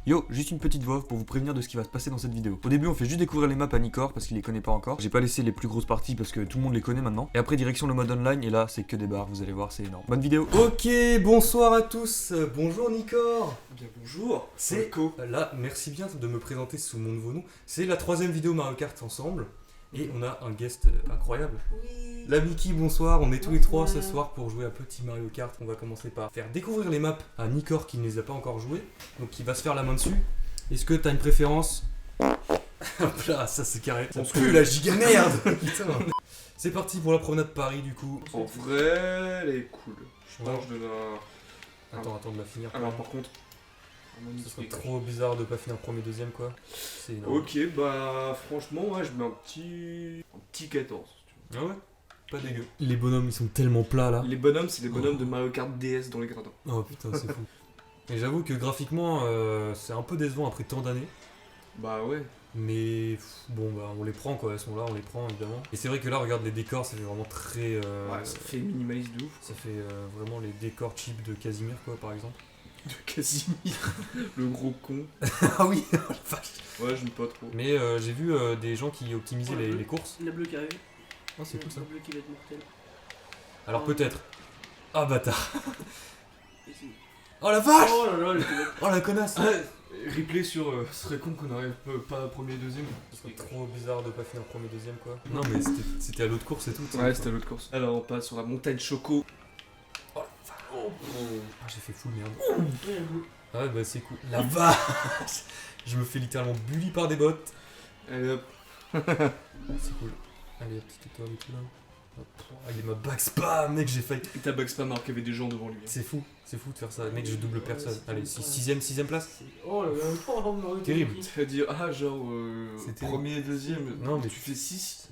Yo, juste une petite voix pour vous prévenir de ce qui va se passer dans cette vidéo. Au début, on fait juste découvrir les maps à Nicor parce qu'il les connaît pas encore. J'ai pas laissé les plus grosses parties parce que tout le monde les connaît maintenant. Et après, direction le mode online, et là, c'est que des barres, vous allez voir, c'est énorme. Bonne vidéo. Ok, bonsoir à tous. Bonjour Nicor. Bien bonjour, C'est là, merci bien de me présenter sous mon nouveau nom. C'est la 3ème vidéo Mario Kart ensemble. Et on a un guest incroyable. Oui. La Mickey, bonsoir. On est tous les trois ce soir pour jouer à Petit Mario Kart. On va commencer par faire découvrir les maps à Nicor qui ne les a pas encore jouées. Donc qui va se faire la main dessus. Est-ce que t'as une préférence? Hop là, ça c'est carré. Ça pue la giga merde. Putain. C'est parti pour la promenade Paris du coup. En vrai, elle est cool. Je Ouais. pense que je donne un... Attends de la finir. Alors par contre... Ce serait trop bizarre de pas finir premier, deuxième quoi. C'est énorme. Ok, bah franchement, ouais, je mets un petit 14. si tu Ah ouais? Pas dégueu. Les bonhommes ils sont tellement plats là. veux. Les bonhommes, c'est les bonhommes de Mario Kart DS dans les gradins. Oh putain, c'est fou. Et j'avoue que graphiquement, c'est un peu décevant après tant d'années. Bah ouais. Mais bon, bah on les prend quoi, elles sont là, on les prend évidemment. Et c'est vrai que là, regarde les décors, ça fait vraiment très. Ouais, ça fait minimaliste de ouf. Ça fait vraiment les décors cheap de Casimir quoi, par exemple. De Casimir, le gros con. Ah oui, la vache. Ouais, j'aime pas trop. Mais j'ai vu des gens qui optimisaient les courses. La bleue qui arrive. Ah, c'est cool ça. La bleue qui va être mortelle. Alors peut-être. Ah bâtard. Et c'est- Oh la vache. Oh là là, elle était belle. Oh la connasse. Replay sur... ce serait con qu'on arrive pas premier, deuxième. Ce serait trop bizarre de pas finir premier, deuxième quoi. Non mais c'était à l'autre course et tout. Ouais, c'était l'autre course. Alors on passe sur la montagne Choco. Ah, j'ai fait full merde. Ouais, elle bleue. Ah ouais, bah c'est cool. La vache. Je me fais littéralement bully par des bottes. Allez hop. C'est cool. Allez, petite étoile et tout là. Hop. Allez, ma back spam, mec, j'ai failli. Et ta bug spam alors qu'il y avait des gens devant lui. C'est fou de faire ça. Mec, je double personne. Allez, sixième place. C'est- Oh là là, oh Mario Terrible. Kart. Tu vas dire, ah genre, C'était- premier, deuxième, Non, mais tu fais 6.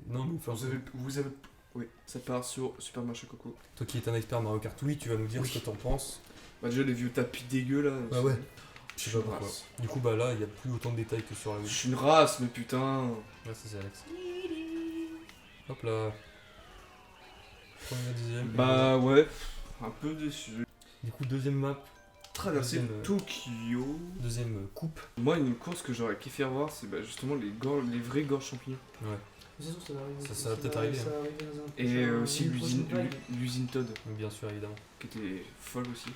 Non, mais enfin, Vous avez... Oui, ça part sur Super Mario Coco. toi qui es un expert Mario Kart, oui, tu vas nous dire Oui. ce que t'en penses. Bah déjà les vieux tapis dégueux là. Ah ouais. Je Je sais pas pourquoi. Du coup, bah là, il y a plus autant de détails que sur la Je Wii. suis une race, mais putain. Là, ça c'est Alex. Hop là. Premier, deuxième. Bah ouais, un peu déçu. Du coup, deuxième map, Traverser Deuxième, Tokyo. deuxième coupe. Moi, une course que j'aurais kiffé revoir, c'est bah, justement les vraies gorges champignons. Ouais. C'est sûr que ça va arriver. Ça va peut-être arriver, Ça va arriver dans un Et prochain- aussi une prochaine vague. l'usine Todd, Bien sûr, évidemment. qui était folle aussi.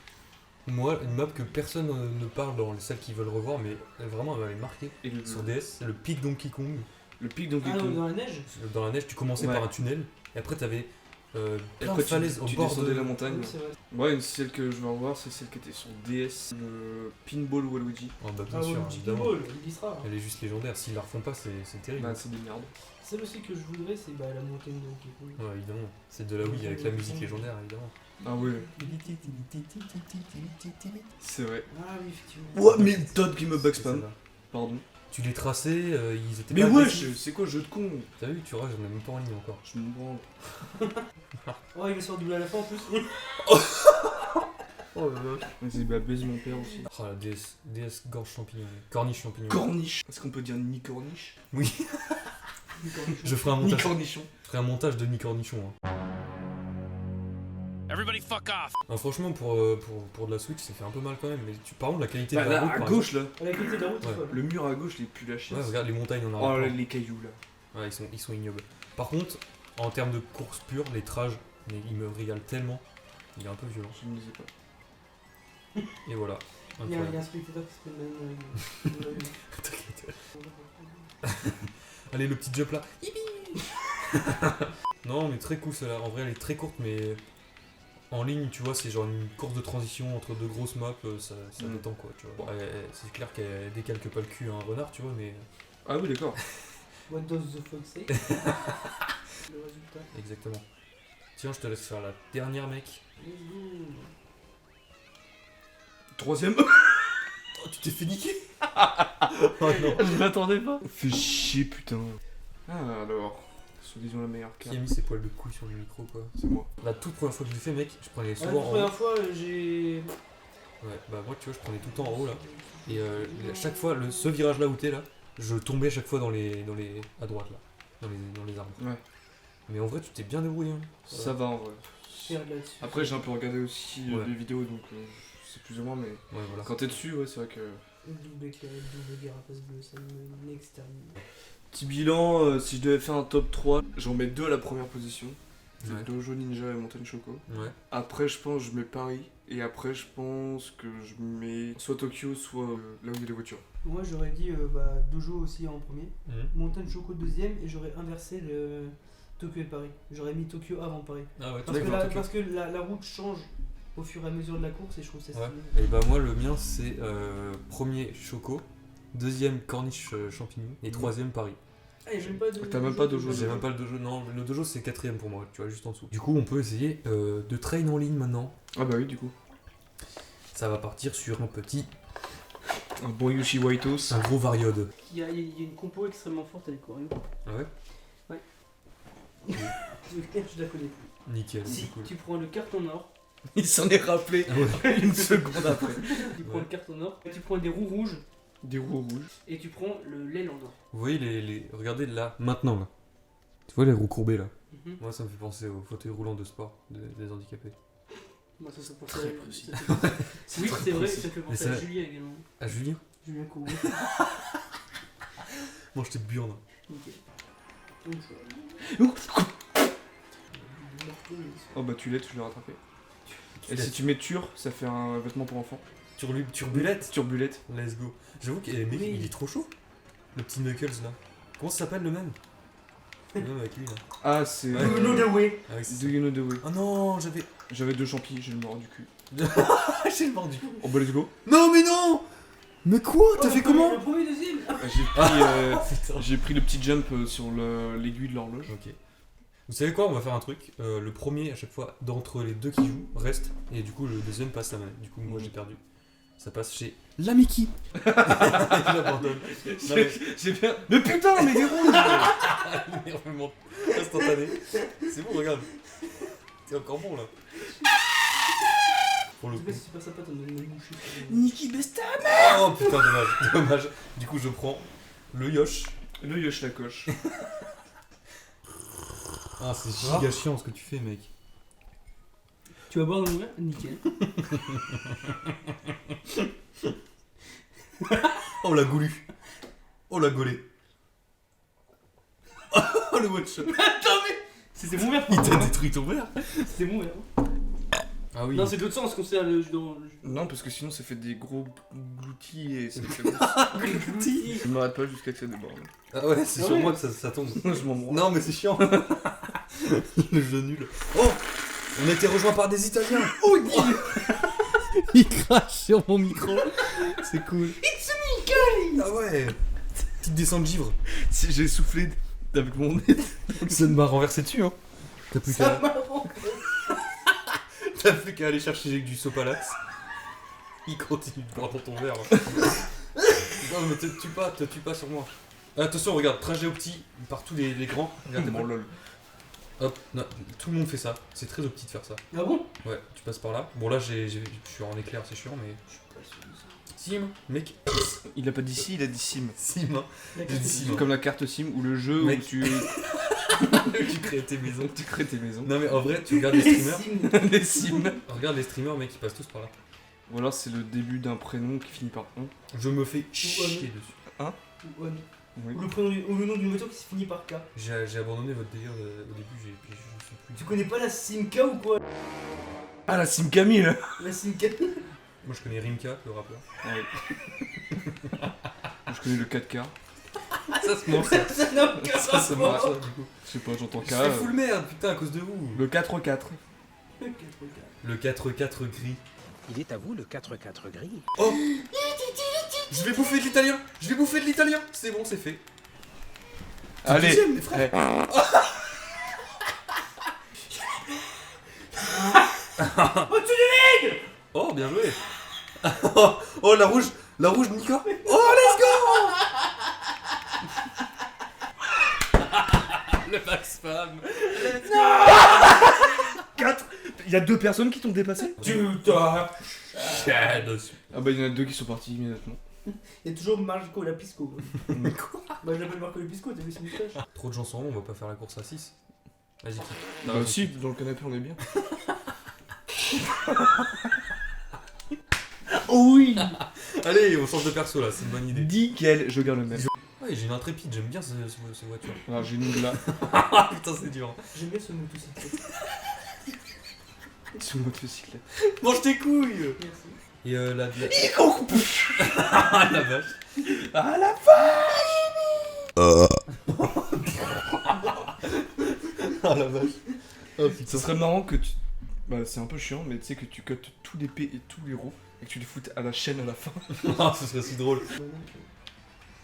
Moi, une map que personne ne parle dans les salles qui veulent revoir, mais vraiment elle m'avait marqué Et le, sur DS, c'est le pic Donkey Kong. le pic Donkey Ah non, Kong. dans la neige. Dans la neige, tu commençais Ouais. par un tunnel, et après t'avais Et plein après, de falaises au tu bord descendais de la montagne. Oui, c'est vrai. Ouais, celle que je veux revoir, c'est celle qui était sur DS, le Pinball Waluigi. Oh bah bien Ah sûr, ouais, Chicken évidemment. Ball, il y sera. Elle est juste légendaire, s'ils la refont pas, c'est terrible. Bah, c'est des merdes. Celle aussi que je voudrais, c'est bah, la montagne de Donkey Kong. Ouais, évidemment. C'est de la Wii avec la musique légendaire, évidemment. Ah ouais, c'est vrai. Ah oui, effectivement. Ouais, mais Todd qui me bug C'est spam. celle-là. Pardon. Tu les traçais, ils étaient Mais pas ouais, agressifs. c'est quoi ce jeu de con? T'as vu, tu vois, j'en ai même pas en ligne encore. Je me branle. Oh, il va se faire doubler à la fin en plus. Oh là là. Vas-y, bah baise mon père aussi. Oh la DS gorge champignon. Corniche champignon. Corniche. Est-ce qu'on peut dire ni corniche? Oui. Je ferai un Ni montage. cornichon. Je ferai un montage de Nicornichon. Hein. Everybody fuck off! Non, franchement, pour de la Switch, ça fait un peu mal quand même. Mais par contre, la qualité Bah de la là, route, à par gauche là. La qualité de la route, Ouais. c'est folle. Le mur à gauche, il est plus la exemple. chiasse. Ouais, regarde les montagnes en Oh là, arrière. les cailloux là. Ouais, ils sont ignobles. Par contre, en termes de course pure, les trages, mais il me régale tellement. Il est un peu violent. Je ne les ai pas. Et voilà. Il y a Incroyable. un spectateur qui se met même. T'inquiète. Allez, le petit jump là. Non, mais très cool celle-là. En vrai, elle est très courte, mais en ligne, tu vois, c'est genre une course de transition entre deux grosses maps, ça Mm. détend quoi, tu vois. C'est clair qu'elle décalque pas le cul à un renard, tu vois, mais Ah oui, d'accord. What does the fuck say? Le résultat. exactement. Tiens, je te laisse faire la dernière, mec. Let's go. Troisième. Oh, tu t'es fait niquer. Oh non. Je m'attendais pas. Fais chier, putain. Ah alors. Soi-disant la meilleure Qui carte. a mis ses poils de couille sur le micro, quoi. C'est moi. La toute première fois que je l'ai fait, mec, je prenais La souvent en haut. première fois, j'ai. Ouais, bah moi, tu vois, je prenais tout le temps en haut là. Et à chaque fois, ce virage là où t'es là, je tombais à chaque fois dans les à droite là, dans les arbres. Ouais. Mais en vrai, tu t'es bien débrouillé. Hein. Ça va en vrai. Perds là-dessus. Après, j'ai un peu regardé aussi Ouais. des vidéos, donc sais plus ou moins, mais Ouais, voilà. quand t'es dessus, ouais, c'est vrai que. Double éclair, double carapace bleue, ça m'extermine. Petit bilan, si je devais faire un top 3, j'en mets 2 à la première position. C'est Ouais. Dojo Ninja et Montagne Choco. Ouais. Après, je pense je mets Paris. Et après, je pense que je mets soit Tokyo, soit là où il y a les voitures. Moi j'aurais dit Dojo aussi en premier, Montagne Choco deuxième, et j'aurais inversé le Tokyo et Paris. J'aurais mis Tokyo avant Paris. Ah ouais, Parce que la route change au fur et à mesure de la course et je trouve ça Ouais. stylé. Et bah moi le mien c'est premier Choco, deuxième corniche champignon et troisième Paris. Ah, et j'ai même pas de. T'as même pas Dojo, J'ai même pas le dojo, non le dojo c'est quatrième pour moi, tu vois, juste en dessous. Du coup on peut essayer de train en ligne maintenant. Ah bah oui, du coup. Ça va partir sur un petit, Un bon Yoshi Whitehouse. un gros variode. Il y a une compo extrêmement forte avec Coréo. Ah ouais. Je la connais plus. Nickel, Si c'est cool. tu prends le carton or, Il s'en est rappelé Ah ouais. une seconde après. tu prends Ouais. le carton or, tu prends des roues rouges Des roues rouges. et tu prends l'aile en or. Vous voyez regardez là, maintenant là. Tu vois les roues courbées là. Mhm. Moi ça me fait penser au fauteuil roulant de sport des handicapés. Moi ça fait penser Très à- précis. ça fait penser- Oui, très c'est vrai, précis. ça fait Mais penser ça- à Julia également. Ah Julien, Julien Courbet. moi je t'ai burne. Nickel. Donc, Oh bah tu l'es, tu l'as rattrapé. Et si tu mets Tur, ça fait un vêtement pour enfants. Turbulette. Turbulette. Let's go. J'avoue que mec, Oui. il est trop chaud. Le petit Knuckles là. Comment ça s'appelle le même? Le même avec lui là. Ah, c'est. Ouais. You know the way. Ah oui, c'est ça. Do you know the way? Oh non, j'avais. J'avais 2 champis, j'ai le mort du cul. J'ai le mordu. Oh bah let's go. Non mais non. Mais quoi? T'as Oh, fait comment? Le premier, deuxième. J'ai pris le petit jump sur l'aiguille de l'horloge. Ok. Vous savez quoi? On va faire un truc. Le premier à chaque fois d'entre les deux qui jouent reste et du coup le deuxième passe la manette. Du coup moi j'ai perdu. Ça passe chez la Mickey. Il abandonne. Non, mais- J'ai bien. Mais putain, mais des rouges. Énervement instantané. C'est bon, regarde. T'es encore bon là. Pour le En tout cas, coup. c'est super sympa, t'en donnes une bouchée. Niki Besta. Oh putain, dommage. Dommage. Du coup, je prends le Yosh. Le Yosh la coche. Ah, c'est giga chiant ce que tu fais, mec. Tu vas boire dans le verre? Nickel. Oh la goulue. Oh la gaulée. Oh le one shot. C'était mon verre. Il t'a détruit ton verre. C'était mon verre. Ah oui. Non, c'est de l'autre sens qu'on sert le jus dans. Non, parce que sinon ça fait des gros gloutis et c'est. Le Je m'arrête pas jusqu'à que ça déborde. Ah ouais, c'est Ah sur ouais. moi que ça tombe. Je m'en branle. Non, mais c'est chiant. Le jeu nul. Oh, on a été rejoint par des Italiens. Oh, il crache sur mon micro. C'est cool. It's me, Ah ouais. Petite descente de givre. Si j'ai soufflé avec mon nez. Ça m'a renversé dessus, hein. T'as plus Ça qu'à m'a rendu. aller chercher avec du sopalax. Il continue de boire dans ton verre. Non, mais te tue pas sur moi. Attention, regarde, trajet opti par tous les grands. Regarde, Bon lol. hop, non, tout le monde fait ça. C'est très opti de faire ça. Ah bon? Ouais, tu passes par là. Bon, là, je suis en éclair, c'est chiant, mais. Sim, mec. Il a pas dit si, il a dit sim. Sim, hein. J'ai dit sim. C'est comme la carte sim ou le jeu Mec. où tu Tu crées tes maisons. tu crées tes maisons. Non, mais en vrai, tu regardes les streamers. Les sims. Regarde les streamers, mec, ils passent tous par là. Ou alors c'est le début d'un prénom qui finit par on. Je me fais chier dessus. Ouais. Oui. Ou le nom d'une voiture qui se finit par K. J'ai abandonné votre délire au début, puis je sais plus. Tu connais pas la Simca ou quoi? Ah la sim Camille. La Simca. Moi, je connais Rimka, le rappeur. Je connais le 4K. Ça se mange, ça. Ça n'a aucun Ça se mange, rapport. ça, du coup. Je sais pas, j'entends K. Je fais full merde, putain, à cause de vous. Le 4-4. Le 4-4 gris. Il est à vous le 4-4 gris. Oh, je vais bouffer de l'italien. Je vais bouffer de l'italien. C'est bon, c'est fait. Allez. Deuxième, mes frères. Oh, bien joué. Oh, la rouge Nico. Oh, let's go. Le max femme. 4. Il y a 2 personnes qui t'ont dépassé. Putain. Chier dessus. Ah bah il y en a 2 qui sont partis immédiatement. Il y a toujours Marco Lapisco. Mais quoi? Bah je l'appelle Marco Lapisco, t'as vu son moustache? Trop de gens sont là, on va pas faire la course à 6. Vas-y, kick. Bah si, dans le canapé on est bien. Oh oui. Allez, on change de perso là, c'est une bonne idée. Nickel, je garde le même. Ouais, j'ai une intrépide, j'aime bien cette voiture. Alors j'ai une là. Ah putain, c'est dur. J'aime bien ce motocyclette. Sur le motocyclette. Mange tes couilles. Merci. Et la Ah la vache. Ah la Ah la vache. Oh Ça serait marrant que tu. Bah c'est un peu chiant, mais tu sais que tu cotes tous les P et tous les roues et que tu les foutes à la chaîne à la fin. Ah, ce serait si drôle.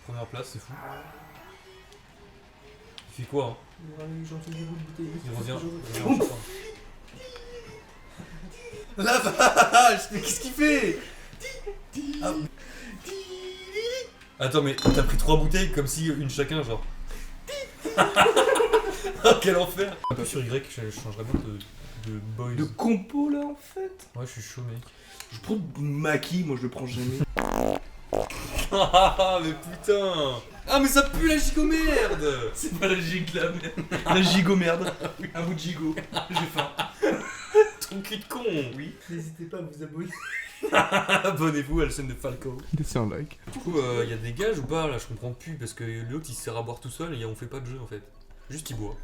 Première place, c'est fou. Il fait quoi hein? J'en fais des bouts de bouteille. Il revient. La vache. Mais qu'est-ce qu'il fait? Ah. Attends, mais t'as pris 3 bouteilles comme si une chacun, genre. Oh, quel enfer! Un peu sur Y, je changerais bien de boys. De compo là en fait. Ouais, je suis chaud, mec. Je prends Maki, moi je le prends jamais. Ah, mais putain! Ah, mais ça pue la gigomerde! C'est pas la gigue là, mais la gigo merde. Un bout de gigot. J'ai faim. Ton cul de con! Oui. N'hésitez pas à vous abonner. Abonnez-vous à la chaîne de Falco. Laissez un like. Du coup, y a des gages ou pas? Là, je comprends plus parce que l'autre il se sert à boire tout seul et on fait pas de jeu en fait. Juste il boit.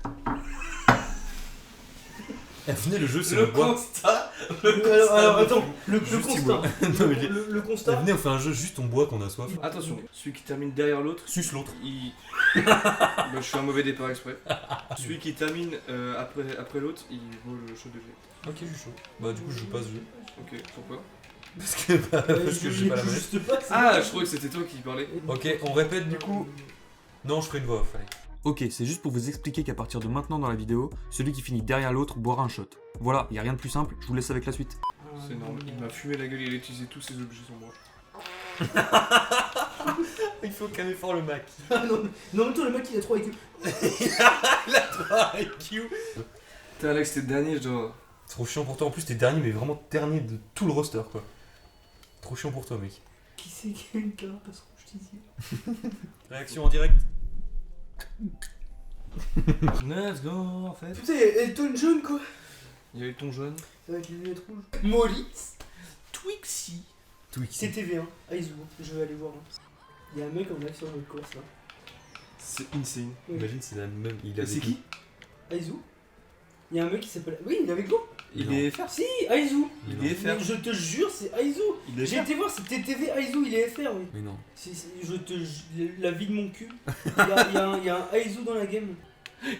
Eh, venez, le jeu c'est le bois. constat. Alors attends, le Juste il constat. boit. Non, mais Le Eh, constat. venez, on fait un jeu, juste on boit qu'on a soif. Attention, celui qui termine derrière l'autre, Suce l'autre. il. Bah, je suis un mauvais départ exprès. Celui qui termine après l'autre, il vaut le show de G. Ok, je suis chaud. Bah, du coup, je joue pas ce jeu. Ok, pourquoi? Parce que j'ai pas la manette. Juste pas. Ah, je trouvais que c'était toi qui parlais. Ok, on répète du coup. Non, je ferai une voix off, allez. Ok, c'est juste pour vous expliquer qu'à partir de maintenant dans la vidéo, celui qui finit derrière l'autre boira un shot. Voilà, y a rien de plus simple, je vous laisse avec la suite. C'est normal, il m'a fumé la gueule, il a utilisé tous ses objets sur moi. Il faut qu'un effort le Mac. Ah non, non, en même temps, le mec il a 3 IQ. La 3 IQ. Putain, Alex, t'es le dernier, je dois. Trop chiant pour toi. En plus, t'es dernier, mais vraiment dernier de tout le roster, quoi. Trop chiant pour toi, mec. Qui c'est qui a une carapace rouge ici? Réaction en direct. Let's go, en fait. Putain, elle tourne jaune quoi. Il y a eu ton jaune. Avec les lunettes rouges. Molly. Twixy. Twix. C'est TV1. Aizu. Je vais aller voir. Il y a un mec en action dans notre course là. C'est insane. Oui. Imagine, c'est la même. Il Et c'est qui? Aizu. Il y a un mec qui s'appelle. Oui, il est avec nous. Il Non. est FR. Si, Aizu. Mais Il est non. FR. Mais je te jure, c'est Aizu. Il est J'ai FR. été voir, c'était TV Aizu, il est FR, oui. Mais non. Je te la vie de mon cul. Il y a un Aizu dans la game.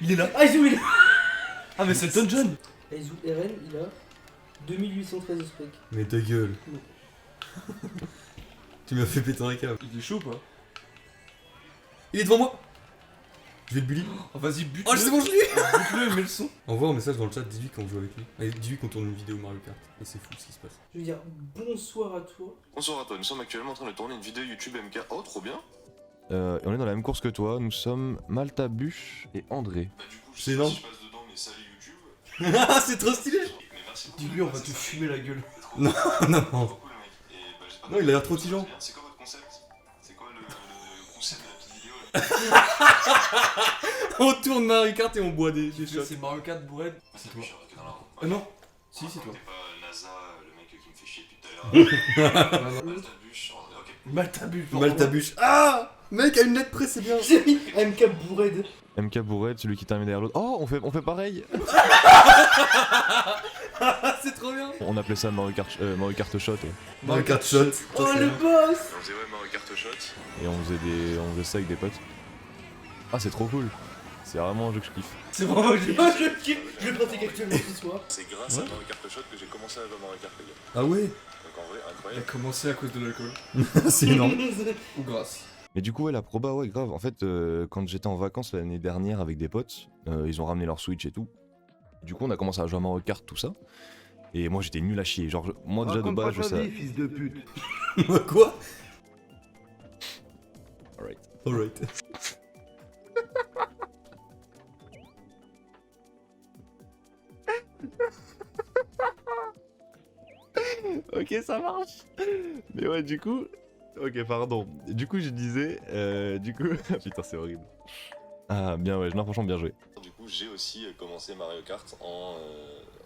Il est là. Aizu, il est. Ah, mais c'est Elton John. Aizu RN, il a 2813 au spec. Mais ta gueule. Non. Tu m'as fait péter un câble. Il est chaud ou pas? Il est devant moi. Je vais le bully. Oh, vas-y, bute. Oh, c'est bon, je l'ai. Bute-le, mets le son. Envoie un message dans le chat, dis-lui quand on joue avec lui. Et dis-lui qu'on tourne une vidéo Mario Kart. Et c'est fou ce qui se passe. Je veux dire, bonsoir à toi. Bonsoir à toi, nous sommes actuellement en train de tourner une vidéo YouTube MK. Oh, trop bien! On est dans la même course que toi, nous sommes Malta Buche et André. Bah, du coup, je C'est sais pas énorme. si je passe dedans, mais salut YouTube. Ah, c'est trop stylé. Mais merci beaucoup. Dis-lui, on va te fumer la gueule. Non, non. Trop cool, le mec. Et, bah, j'ai pas Non, il a l'air trop tigeant. C'est quoi votre concept? C'est quoi le concept de la petite vidéo là? On tourne Mario Kart et on boit des shots. C'est Mario Kart bourré. C'est toi. Ah Non. Si, c'est toi. T'es pas NASA, le mec qui me fait chier depuis tout à l'heure. Non, non. Malta Buche, ok. Malta Buche. Maltabuche. Ah, mec, à une lettre près, c'est bien. J'ai mis MK Bourred. MK Bourrette, celui qui termine derrière l'autre. Oh, on fait pareil. C'est trop bien. On appelait ça Mario Kart Shot. Ouais. Mario Kart shot. Oh le boss. On faisait ouais Mario Kart Shot. Et on faisait ça avec des potes. Ah, c'est trop cool. C'est vraiment un jeu que je kiffe. C'est vraiment j'ai. Oh, je kiffe. Je pratique actuellement ce soir. C'est grâce à Mario Kart Shot que j'ai commencé à jouer à Mario Kart, les gars. Ah ouais. Donc en vrai, Il a incroyable. commencé à cause de l'alcool. C'est énorme. Ou grâce. Mais du coup, ouais, la proba, ouais, grave. En fait, quand j'étais en vacances l'année dernière avec des potes, ils ont ramené leur Switch et tout. Du coup, on a commencé à jouer à Mario Kart, tout ça. Et moi, j'étais nul à chier. Genre, moi, déjà de base, je sais. fils de pute. Quoi? Alright. Alright. Ok, ça marche. Mais ouais, du coup. Ok, pardon. Du coup, je disais. Du coup. Putain, c'est horrible. Ah, bien, ouais, non, franchement, bien joué. Du coup, j'ai aussi commencé Mario Kart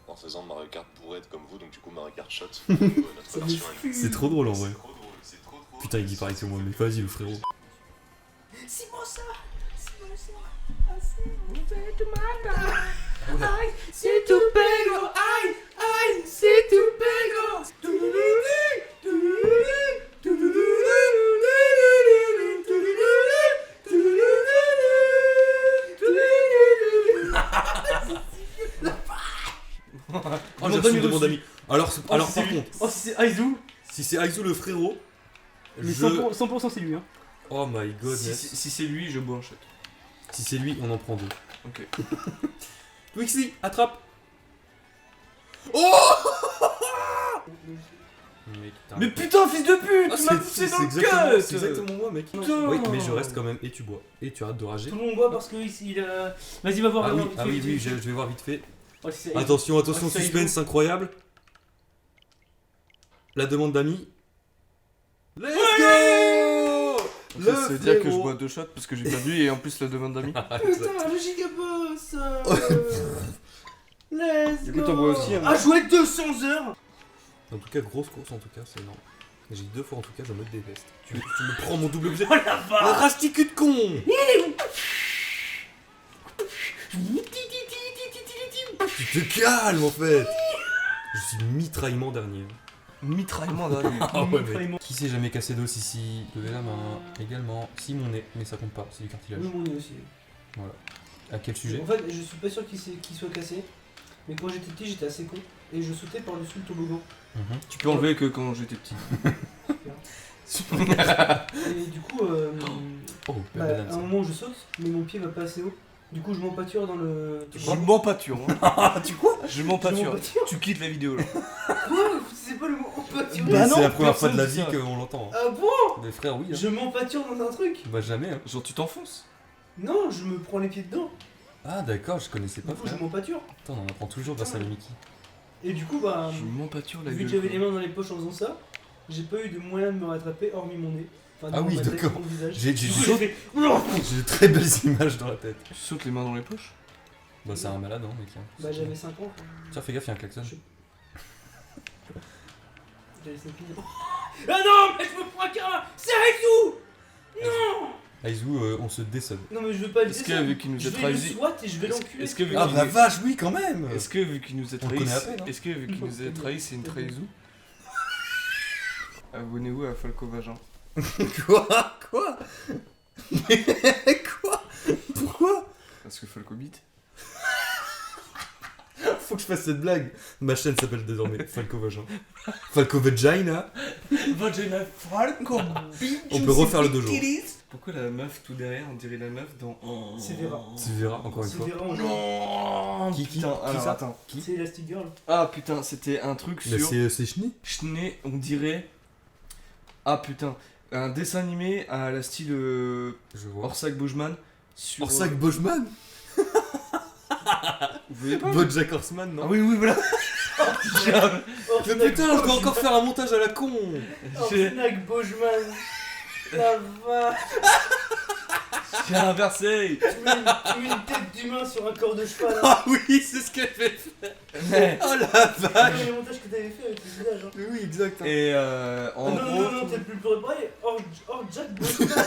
en faisant Mario Kart pour être comme vous, donc du coup Mario Kart Shot. Notre version à nous. C'est trop drôle en vrai. C'est trop drôle, c'est trop drôle. Putain, il dit pareil que moi, mais vas-y le frérot. Oh, j'ai reçu une demande d'amis. Alors par contre, Oh, si c'est Aizu, si c'est Aizu le frérot, mais je... 100% c'est lui. Hein. Oh my god. Si c'est lui, je bois un shot. Si c'est lui, on en prend deux. Ok. Wixi, attrape. Mais putain, fils de pute, Ah, tu m'as poussé dans le c'est cut. exactement moi, mec. Putain. Oui, mais je reste quand même et tu bois. Et tu arrêtes de rager. Tout le monde boit parce que il a. Vas-y, va voir. Ah va oui, voir, ah vite oui, fait, oui, vite fait. je vais voir vite fait. Oh, si c'est Attention, Ah, c'est suspense incroyable. La demande d'amis. Let's go. Ça veut dire que je bois 2 shots parce que j'ai perdu et en plus la demande d'amis. Putain, le gigaboss Let's Du go coup, t'en bois aussi, hein. Ah, jouer 200 heures. En tout cas, grosse course en tout cas, c'est énorme. J'ai dit 2 fois en tout cas, je me déteste. Tu me prends mon double objet. Oh la vache. Rasti cul de con. Tu te calmes en fait. Je suis mitraillement dernier. Mitraillement dernier. Ah ouais, Mitraillement. mec. Qui s'est jamais cassé d'os ici? Levez la main. Également. Si mon nez, mais ça compte pas, c'est du cartilage. Oui, mon nez aussi. À quel sujet? En fait, je suis pas sûr qu'il soit cassé. Mais quand j'étais petit, j'étais assez con. Et je sautais par-dessus le toboggan. Tu peux enlever que quand j'étais petit. Et du coup, Oh, bah, banane, à ça. un moment, je saute, mais mon pied va pas assez haut. Du coup, je m'empâture dans le. Je m'empâture. Hein. Tu quoi Je m'empâture. m'empâture. Tu quittes la vidéo là. Quoi C'est pas le mot empâturer. Bah, c'est non, la première fois de la personne vie dit ça. qu'on l'entend. Ah bon Des frères, oui. Hein. Je m'empâture dans un truc. Bah, jamais. Hein. Genre tu t'enfonces. Non, je me prends les pieds dedans. Ah, d'accord, je connaissais Du pas, coup, je frère. m'empâture. Attends, on en apprend toujours grâce à le Mickey. Et du coup, bah, Je m'empâture la vu gueule. que j'avais les mains dans les poches en faisant ça, j'ai pas eu de moyen de me rattraper hormis mon nez. Enfin, Ah devant oui, ma tête, d'accord. mon visage. J'ai Du coup, chaud. fait. J'ai de très belles images dans la tête. Tu sautes les mains dans les poches. Bah, c'est un malade, hein, mec. Hein. Bah, j'avais 5 ans. Tiens, fais gaffe, y'a un klaxon. J'avais 5 ans. Ah non, mais je me prends un câlin. C'est Aizu. Non. Aizu, on se décède. Non, mais je veux pas le Est-ce que descendre. vu qu'il nous Je a vais le trahi. SWAT et je vais l'enculer. Est-ce que vu Ah, qu'il bah, vache, oui, quand même. Est-ce que vu qu'il nous a On le trahi, connaît à peine, hein. est-ce que vu qu'il nous a trahi, c'est une trahison? Abonnez-vous à Falco Vagin. Quoi? Quoi? Quoi? Pourquoi? Parce que Falco Beat. Faut que je fasse cette blague. Ma chaîne s'appelle désormais Falco Vagin. Falco Vagina. Vagina Falco On peut refaire le dojo. Pourquoi la meuf tout derrière, on dirait la meuf dans. C'est Vera. Tu verras encore une C'est fois. Vera en Non Qui Putain, alors ça attends. C'est Elastic Girl. Ah putain, c'était un truc Mais sur. c'est Schni. Schné, on dirait. Ah putain, un dessin animé à la style Je vois. Orsak Boujman. Sur. Orsak Bojman. Vous voyez pas Bojack Horseman, non? Ah oui, oui, voilà. Mais putain, je dois encore faire un montage à la con. Snack Bojman. La vache. J'ai inversé. Tu mets une tête d'humain sur un corps de cheval. Hein. Ah oui, c'est ce qu'elle fait. Mais- Oh la C'est vache. comme les montages que t'avais fait avec le visage. Hein. Oui, exact. hein. Et en Ah, non, gros. non, non, t'es plus préparé. Or Jack Bojman.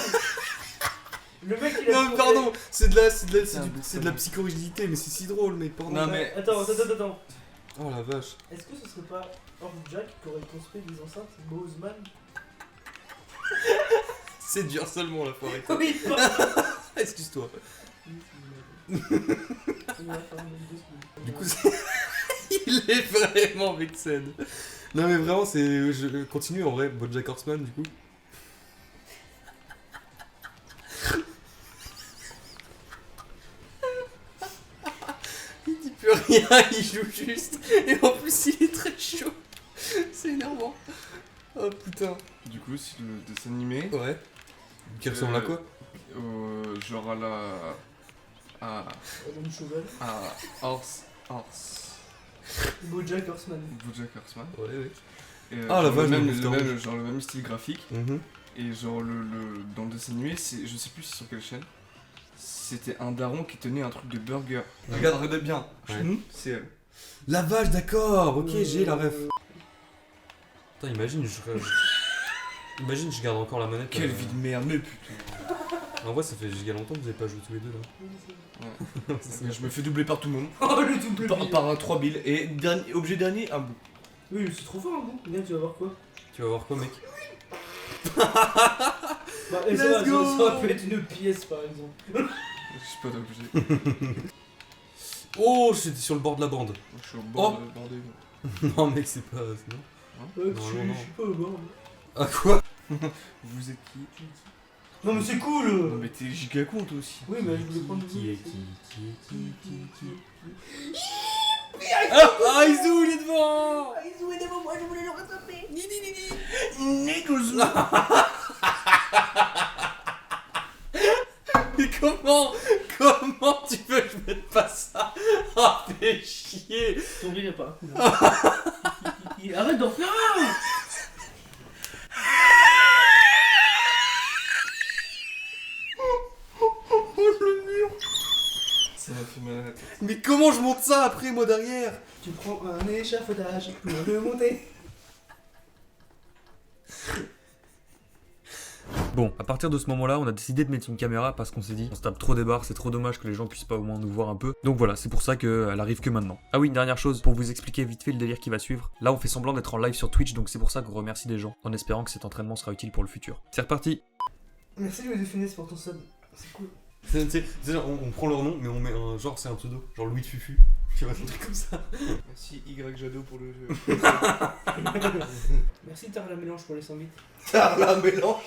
Le mec il a. Non, mais pardon, c'est de la un c'est de la psychorigidité, mais c'est si drôle, mec, pardon. Non, mais- Attends. Oh la vache. Est-ce que ce serait pas Or Jack qui aurait construit des enceintes Bojman? C'est du harcèlement la forêt. Oui, pardon. Excuse-toi. Du coup, il est vraiment vexé. Non mais vraiment, c'est. Je continue en vrai, Bojack Horseman du coup. Il dit plus rien, il joue juste. Et en plus, il est très chaud. C'est énervant. Oh putain. Du coup, c'est le dessin animé. Ouais. Qui ressemble à quoi? Genre à la. À. Adam Cheval. À. Horse. Bojack Horseman. Bojack Horseman. Ouais, ouais. Et, Ah, la genre, vache, le même, le le Mister même, genre le même style graphique. Mhm. Et genre dans le dessin animé, je sais plus sur quelle chaîne. C'était un daron qui tenait un truc de burger. Regarde bien. Ouais. C'est elle. La vache, d'accord. Ok, j'ai la ref. Putain, imagine, imagine, je garde encore la manette. Quelle vie de merde, mais putain. En vrai, ça fait giga longtemps que vous avez pas joué tous les deux là. Je me fais doubler par tout le monde. Oh, le double bill. Par un 3 billes. Et objet dernier, un bout. Oui, mais c'est trop fort, hein, Viens, tu vas voir quoi. Tu vas voir quoi, mec? Bah, et ça, ça peut être une pièce, par exemple. Je suis pas d'objet. Oh, j'étais sur le bord de la bande. Je suis au bord de bandé. Non, mec, c'est pas. Non. Ouais, Non, je non, non. suis pas au bord. Ah, quoi? Vous êtes qui? Non, mais c'est cool. Non mais t'es giga con toi aussi. Oui, mais je voulais prendre le Qui est bout. qui? Ah, Izu, il est devant! Ah, ils jouaient devant moi, je voulais le rattraper. Mais comment tu veux que je mette pas ça? Ah, fais chier! T'oublierais pas. Arrête d'en faire un. Ça m'a fait mal à la tête. Mais comment je monte ça après, moi, derrière? Tu prends un échafaudage pour le monter. Bon, à partir de ce moment-là, on a décidé de mettre une caméra parce qu'on s'est dit, on se tape trop des barres, c'est trop dommage que les gens puissent pas au moins nous voir un peu. Donc voilà, c'est pour ça qu'elle arrive que maintenant. Ah oui, une dernière chose, pour vous expliquer vite fait le délire qui va suivre. Là, on fait semblant d'être en live sur Twitch, donc c'est pour ça qu'on remercie des gens, en espérant que cet entraînement sera utile pour le futur. C'est reparti. Merci Louis de Funès pour ton sub. C'est cool. C'est genre, on prend leur nom, mais on met un genre, c'est un pseudo, genre Louis de Fufu. Tu vois, un truc comme ça. Merci Y Jadot pour le jeu. Merci Tarla Mélange pour les 100 bits. Tarla mélange.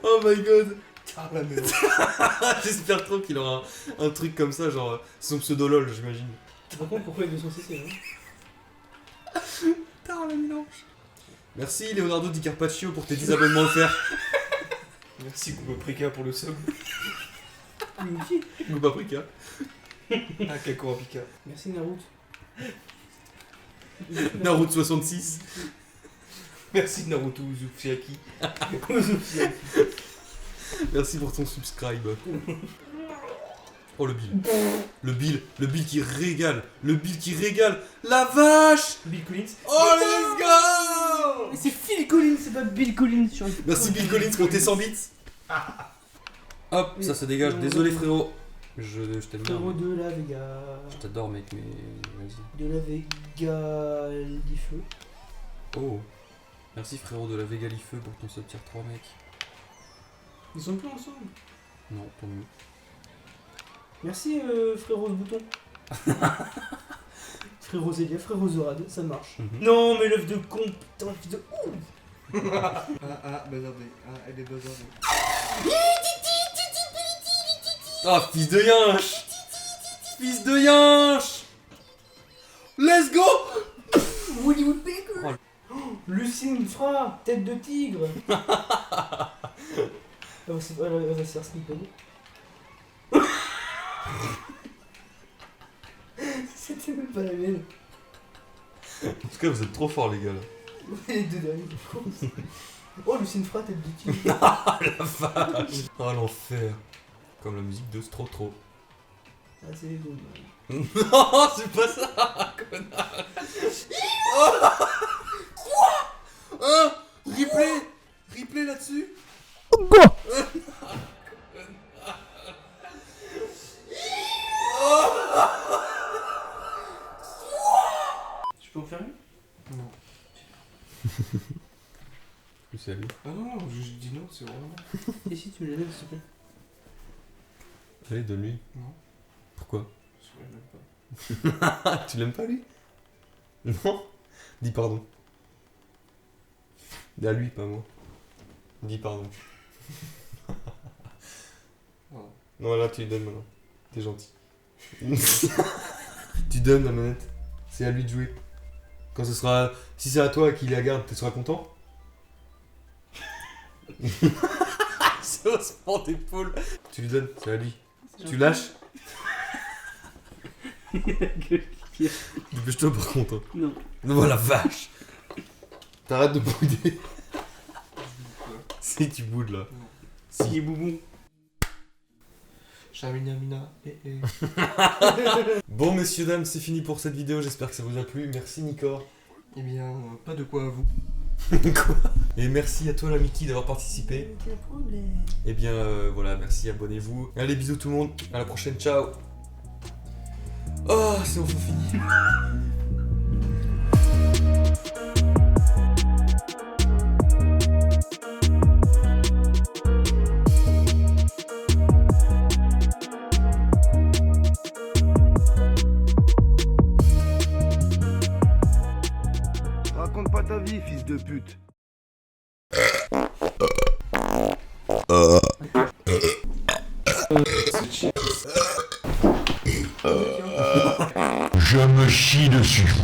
Oh my god. Tarla mélange. J'espère trop qu'il aura un truc comme ça, genre son pseudo LOL, j'imagine. Par contre, pourquoi il veut son CC hein. Tard la mélange. Merci Leonardo Di Carpaccio pour tes 10 abonnements offerts. Merci Google Prika pour le sub. Ou Paprika. Ah Kakura Pika. Merci Naruto. Naruto 66. Merci Naruto Uzumaki. Merci pour ton subscribe. Oh le Bill. Le Bill qui régale. Le Bill qui régale. La vache. Bill Collins. Oh let's go. Mais c'est Phil Collins, c'est pas Bill Collins sur le. Merci Bill Collins pour tes 100 bits. Hop, ça dégage. Désolé frérot. Je t'aime bien. Frérot de la Vega. Je t'adore mec, mais vas-y. De la Vega du feu. Oh. Merci frérot de la Végalifeu pour ton sub tier 3 mec. Ils sont plus ensemble. Non, tant mieux. Merci frérot Bouton. Frérot Zélia, frérot Zorad, ça marche. Non mais l'œuf de con, putain, fils de ouf. Bazardé. Ah, elle est bazardée. Ah, fils de yinche. Fils de yinche. Let's go. Woody Woodpecker. Lucine Fra, tête de tigre. Elle va se faire slipper. C'était même pas la mienne. En tout cas, vous êtes trop forts les gars là. Les deux derniers, je pense. Oh, Lucine Fra, tête de tigre. La vache. Oh l'enfer. Comme la musique de Stro Tro. Ah, c'est les deux. Non, c'est pas ça, connard. Quoi? Hein? Replay là-dessus? Tu peux en faire une? Non. C'est à lui. Ah non, je dis non, c'est vraiment. Et si tu me la donnes, s'il te plaît? Allez, donne-lui. Non. Pourquoi? Je l'aime pas. Tu l'aimes pas lui? Non? Dis pardon. Dis à lui, pas à moi. Dis pardon. Oh. Non, là tu lui donnes maintenant. T'es gentil. Tu donnes la manette. C'est à lui de jouer. Quand ce sera. Si c'est à toi qui la garde, tu seras content? C'est haussement d'épaule. Tu lui donnes, c'est à lui. Tu lâches? Dépêche-toi par contre. Non. Non, la vache. T'arrêtes de bouder. Si tu boudes là. Si, boubou. Chamina Mina. Bon, messieurs, dames, c'est fini pour cette vidéo. J'espère que ça vous a plu. Merci, Nicor. Eh bien, pas de quoi à vous. Quoi? Et merci à toi, la Mickey, d'avoir participé. Aucun problème. Et bien, voilà, merci, abonnez-vous. Allez, bisous tout le monde. À la prochaine, ciao. Oh, c'est enfin fini. Raconte pas ta vie, fils de pute. Je me chie dessus.